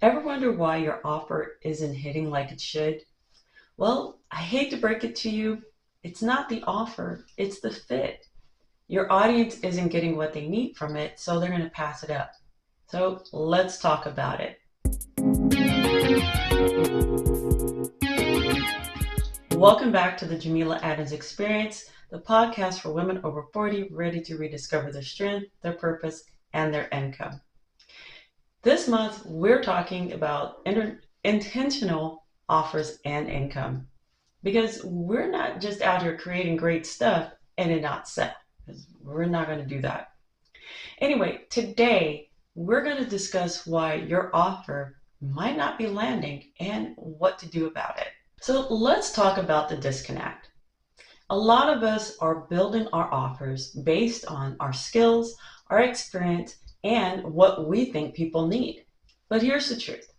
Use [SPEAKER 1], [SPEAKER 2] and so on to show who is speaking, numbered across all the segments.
[SPEAKER 1] Ever wonder why your offer isn't hitting like it should? Well, I hate to break it to you. It's not the offer, it's the fit. Your audience isn't getting what they need from it, so they're going to pass it up. So let's talk about it. Welcome back to the Jameela Adams Experience, the podcast for women over 40 ready to rediscover their strength, their purpose, and their income. This month, we're talking about intentional offers and income, because we're not just out here creating great stuff and it not sell, because we're not going to do that. Anyway, today we're going to discuss why your offer might not be landing and what to do about it. So let's talk about the disconnect. A lot of us are building our offers based on our skills, our experience, and what we think people need. But here's the truth.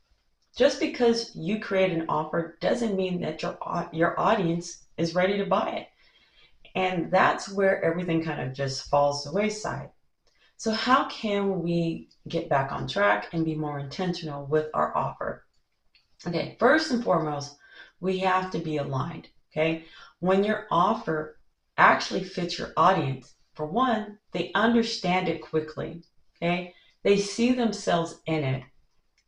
[SPEAKER 1] Just because you create an offer doesn't mean that your audience is ready to buy it. And that's where everything kind of just falls to the wayside. So how can we get back on track and be more intentional with our offer? Okay, first and foremost, we have to be aligned, okay? When your offer actually fits your audience, for one, they understand it quickly, okay? They see themselves in it,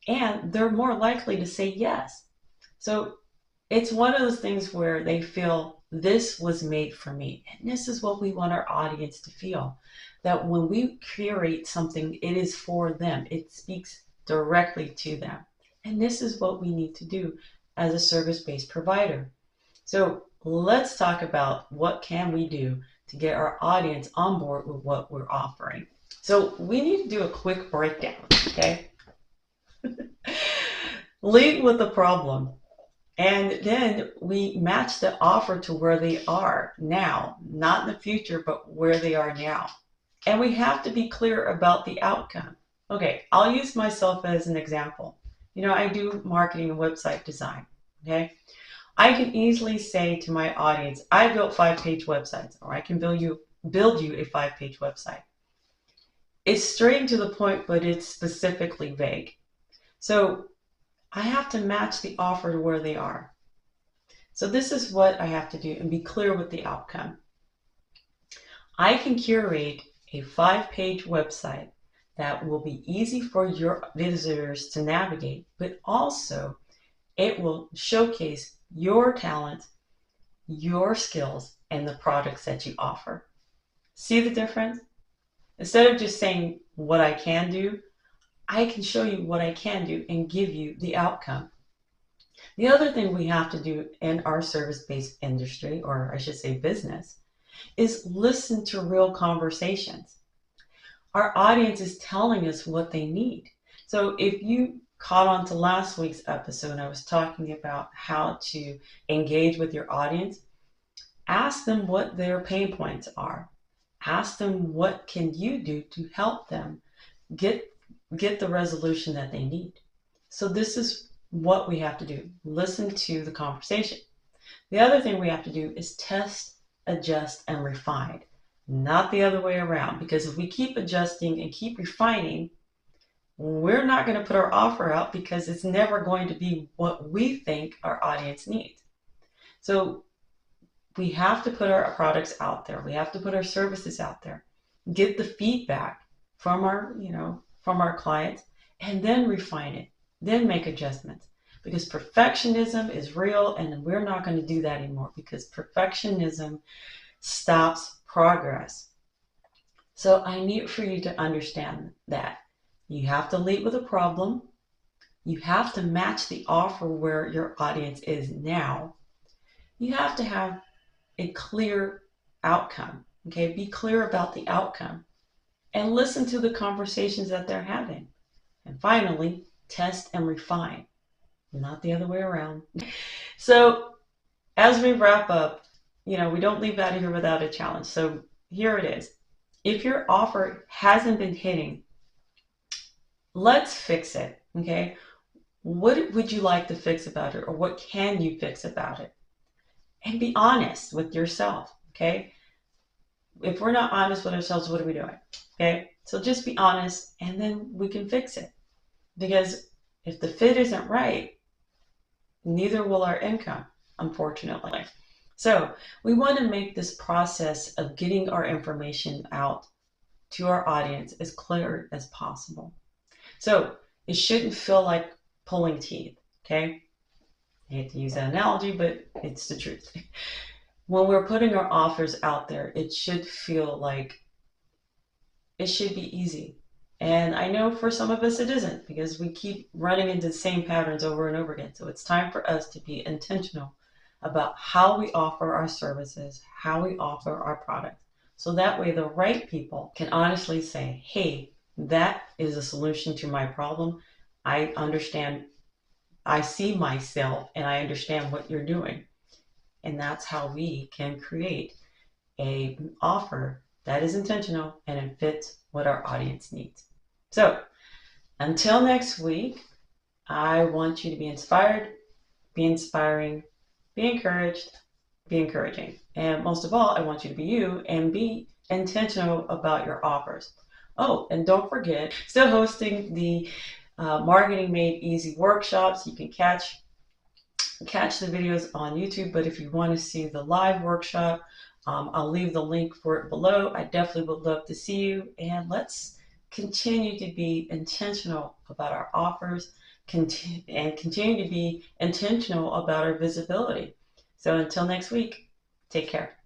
[SPEAKER 1] and they're more likely to say yes. So it's one of those things where they feel this was made for me. And this is what we want our audience to feel, that when we curate something, it is for them. It speaks directly to them. And this is what we need to do as a service-based provider. So let's talk about what can we do to get our audience on board with what we're offering. So we need to do a quick breakdown, okay? Lead with the problem. And then we match the offer to where they are now, not in the future, but where they are now. And we have to be clear about the outcome. Okay, I'll use myself as an example. I do marketing and website design, okay? I can easily say to my audience, I built 5-page websites, or I can build you a 5-page website. It's straight and to the point, but it's specifically vague. So I have to match the offer to where they are. So this is what I have to do and be clear with the outcome. I can curate a 5-page website that will be easy for your visitors to navigate, but also it will showcase your talent, your skills, and the products that you offer. See the difference? Instead of just saying what I can do, I can show you what I can do and give you the outcome. The other thing we have to do in our service-based industry, or I should say business, is listen to real conversations. Our audience is telling us what they need. So if you caught on to last week's episode, I was talking about how to engage with your audience. Ask them what their pain points are. Ask them what can you do to help them get the resolution that they need. So this is what we have to do. Listen to the conversation. The other thing we have to do is test, adjust, and refine. Not the other way around, because if we keep adjusting and keep refining, we're not going to put our offer out because it's never going to be what we think our audience needs. So we have to put our products out there. We have to put our services out there. Get the feedback from our clients, and then refine it. Then make adjustments. Because perfectionism is real, and we're not going to do that anymore, because perfectionism stops progress. So I need for you to understand that you have to lead with a problem. You have to match the offer where your audience is now. You have to have a clear outcome. Okay, be clear about the outcome and listen to the conversations that they're having. And finally, test and refine, not the other way around. So as we wrap up, we don't leave out of here without a challenge. So here it is. If your offer hasn't been hitting, let's fix it, okay? What would you like to fix about it, or what can you fix about it? And be honest with yourself, okay? If we're not honest with ourselves, what are we doing? Okay? So just be honest, and then we can fix it. Because If the fit isn't right, neither will our income, unfortunately. So we want to make this process of getting our information out to our audience as clear as possible. So it shouldn't feel like pulling teeth, okay? I hate to use that analogy, but it's the truth. When we're putting our offers out there, it should feel like it should be easy. And I know for some of us it isn't, because we keep running into the same patterns over and over again. So it's time for us to be intentional about how we offer our services, how we offer our products. So that way the right people can honestly say, hey, that is a solution to my problem. I understand, I see myself, and I understand what you're doing. And that's how we can create an offer that is intentional and it fits what our audience needs. So until next week, I want you to be inspired, be inspiring, be encouraged, be encouraging. And most of all, I want you to be you and be intentional about your offers. Oh, and don't forget, still hosting the Marketing Made Easy workshops. You can catch the videos on YouTube, but if you want to see the live workshop, I'll leave the link for it below. I definitely would love to see you, and let's continue to be intentional about our offers and continue to be intentional about our visibility. So until next week, take care.